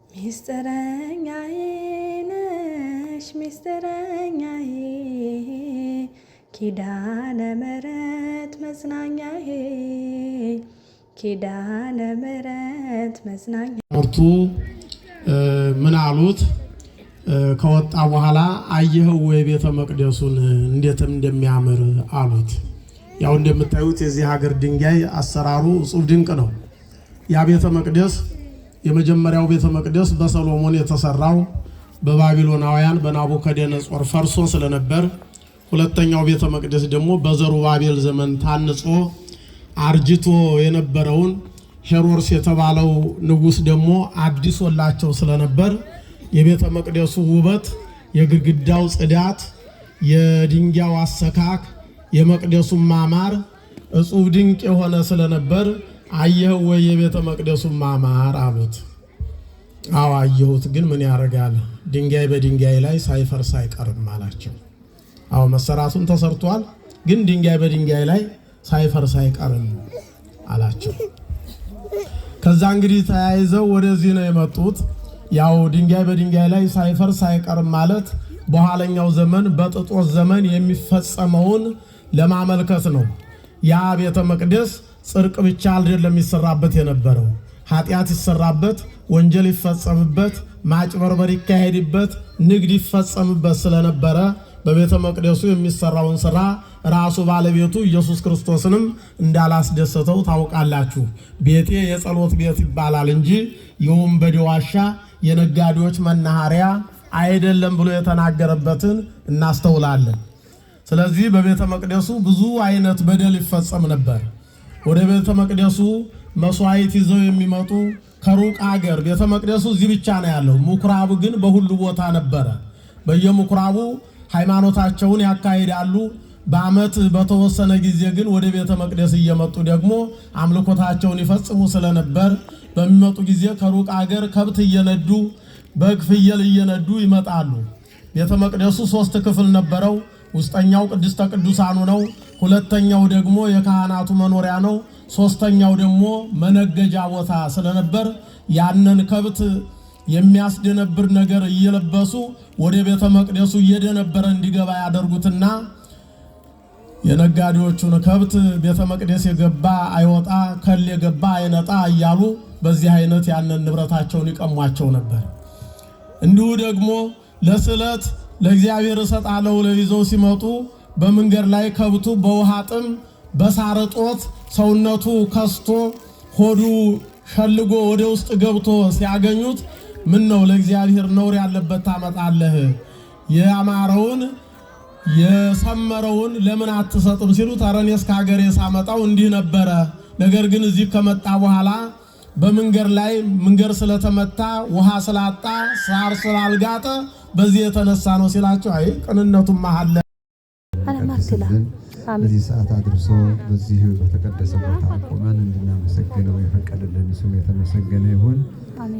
ሚስጥረኛዬ ነሽ ሚስጥረኛዬ ኪዳነ ምሕረት መጽናኛዬ ኪዳነ ምሕረት መጽናኛ ወርቱ ምን አሉት? ከወጣ በኋላ አየኸው ወይ ቤተ መቅደሱን እንዴትም እንደሚያምር አሉት። ያው እንደምታዩት የዚህ ሀገር ድንጋይ አሰራሩ እጹብ ድንቅ ነው። ያ ቤተ መቅደስ የመጀመሪያው ቤተ መቅደስ በሰሎሞን የተሰራው በባቢሎናውያን በናቡከደነጾር ፈርሶ ስለነበር፣ ሁለተኛው ቤተ መቅደስ ደግሞ በዘሩባቤል ዘመን ታንጾ አርጅቶ የነበረውን ሄሮድስ የተባለው ንጉስ ደግሞ አዲሶላቸው ስለነበር የቤተ መቅደሱ ውበት፣ የግድግዳው ጽዳት፣ የድንጋዩ አሰካክ፣ የመቅደሱ ማማር እጹብ ድንቅ የሆነ ስለነበር አየኸው ወይ የቤተ መቅደሱ ማማር አሉት። አዎ አየሁት፣ ግን ምን ያደርጋል ድንጋይ በድንጋይ ላይ ሳይፈርስ አይቀርም አላቸው። አዎ መሰራቱን ተሰርቷል፣ ግን ድንጋይ በድንጋይ ላይ ሳይፈርስ አይቀርም አላቸው። ከዛ እንግዲህ ተያይዘው ወደዚህ ነው የመጡት። ያው ድንጋይ በድንጋይ ላይ ሳይፈርስ አይቀርም ማለት በኋለኛው ዘመን በጥጦስ ዘመን የሚፈጸመውን ለማመልከት ነው። ያ ቤተ መቅደስ ጽድቅ ብቻ አይደለም የሚሰራበት የነበረው፣ ኃጢአት ይሰራበት፣ ወንጀል ይፈጸምበት፣ ማጭበርበር ይካሄድበት፣ ንግድ ይፈጸምበት ስለነበረ በቤተ መቅደሱ የሚሰራውን ስራ ራሱ ባለቤቱ ኢየሱስ ክርስቶስንም እንዳላስደሰተው ታውቃላችሁ። ቤቴ የጸሎት ቤት ይባላል እንጂ የወንበዴ ዋሻ የነጋዴዎች መናኸሪያ አይደለም ብሎ የተናገረበትን እናስተውላለን። ስለዚህ በቤተ መቅደሱ ብዙ አይነት በደል ይፈጸም ነበር። ወደ ቤተ መቅደሱ መስዋዕት ይዘው የሚመጡ ከሩቅ ሀገር፣ ቤተ መቅደሱ እዚህ ብቻ ነው ያለው፣ ምኩራቡ ግን በሁሉ ቦታ ነበረ። በየምኩራቡ ሃይማኖታቸውን ያካሂዳሉ። በዓመት በተወሰነ ጊዜ ግን ወደ ቤተ መቅደስ እየመጡ ደግሞ አምልኮታቸውን ይፈጽሙ ስለነበር በሚመጡ ጊዜ ከሩቅ ሀገር ከብት እየነዱ በግ ፍየል እየነዱ ይመጣሉ። ቤተ መቅደሱ 3 ክፍል ነበረው። ውስጠኛው ቅድስተ ቅዱሳኑ ነው። ሁለተኛው ደግሞ የካህናቱ መኖሪያ ነው። ሶስተኛው ደግሞ መነገጃ ቦታ ስለነበር ያንን ከብት የሚያስደነብር ነገር እየለበሱ ወደ ቤተ መቅደሱ እየደነበረ እንዲገባ ያደርጉትና የነጋዴዎቹን ከብት ቤተ መቅደስ የገባ አይወጣ ከል የገባ አይነጣ እያሉ በዚህ አይነት ያንን ንብረታቸውን ይቀሟቸው ነበር። እንዲሁ ደግሞ ለስለት ለእግዚአብሔር እሰጣለሁ ለይዘው ሲመጡ በመንገድ ላይ ከብቱ በውሃ ጥም በሳር እጦት ሰውነቱ ከስቶ ሆዱ ሸልጎ ወደ ውስጥ ገብቶ ሲያገኙት ምን ነው ለእግዚአብሔር ነውር ያለበት ታመጣለህ? ያማረውን የሰመረውን ለምን አትሰጥም ሲሉ ታረኔስ ከሀገሬ ሳመጣው እንዲህ ነበረ፣ ነገር ግን እዚህ ከመጣ በኋላ በመንገድ ላይ መንገድ ስለተመታ ውሃ ስላጣ ሳር ስላልጋጠ በዚህ የተነሳ ነው ሲላቸው፣ አይ ቅንነቱም መሐለ በዚህ ሰዓት አድርሶ በዚህ በተቀደሰ ቦታ ቆመን እንድናመሰግነው የፈቀደልን ስሙ የተመሰገነ ይሁን።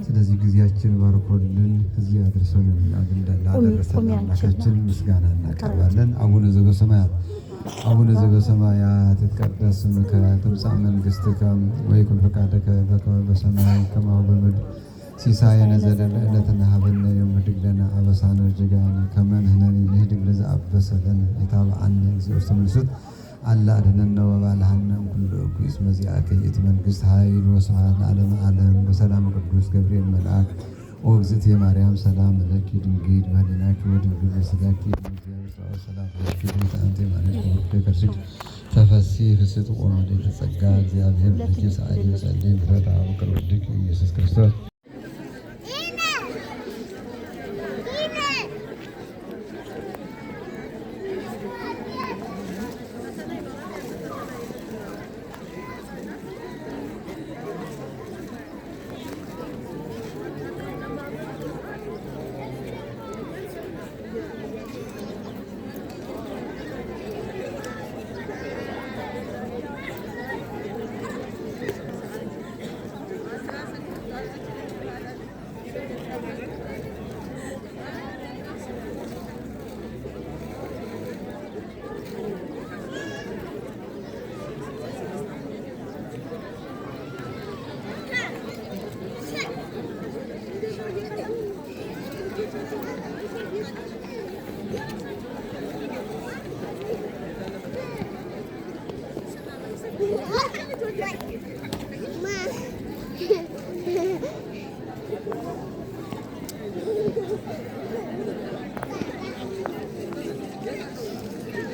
ስለዚህ ጊዜያችን ባርኮልን እዚህ አድርሰን ላደረሰን አምላካችን ምስጋና እናቀርባለን። አቡነ ዘበሰማያት አቡነ ዘበሰማያት ይትቀደስ ስምከ ትምጻእ መንግሥትከ ወይኩን ፈቃድከ በከመ በሰማይ ከማሁ በምድር ሲሳየነ ዘለለዕለትነ ሀበነ ዮም ወኅድግ ለነ አበሳነ ወጌጋየነ ከመ ንሕነኒ ንኅድግ ለዘአበሰ ለነ ኢታብአነ እግዚኦ ውስተ መንሱት አላ አድኅነነ ወባልሐነ እምኩሉ እኩይ እስመ ዚአከ ይእቲ መንግሥት ኃይል ወስብሐት ለዓለመ ዓለም። በሰላም ቅዱስ ገብርኤል መልአክ ኦ እግዝእትየ ማርያም ሰላም ለኪ ድንግል በኅሊናኪ ወድንግል በሥጋኪ እግዚአብሔር ሰላም ለኪ ድንግል ከርሥኪ ተፈሥሒ ፍስሕት ወምልዕተ ጸጋ እግዚአብሔር ለኪ ሰአሊ ወጸልይ ምሕረተ አብ ወልድኪ ኢየሱስ ክርስቶስ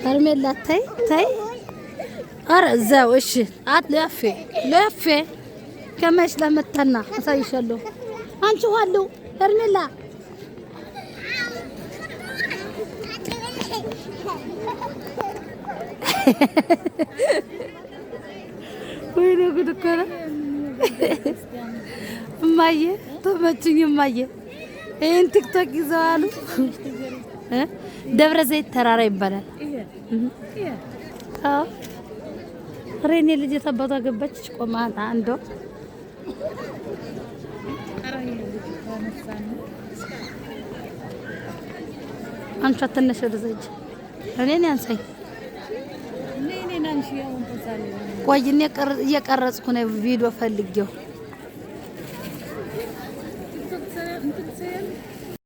ሄርሜላ ተይ ኧረ እዛው እሺ ለፌ ከመች ለመተና አሳይሻለሁ አንቺ ሁሉ ሄርሜላ ወይኔ ጉድ እኮ ነው እማዬ ተመችኝ እማዬ ይሄን ቲክቶክ ይዘዋሉ ደብረ ዘይት ተራራ ይባላል አዎ ሬኔ ልጅ ተባታ ገባች ቆማታ አንዶ አንቺ አትነሽ ወደዚህ እኔን ያንሳኝ ቆይ እኔ እየቀረጽኩ ነው ቪዲዮ ፈልጌው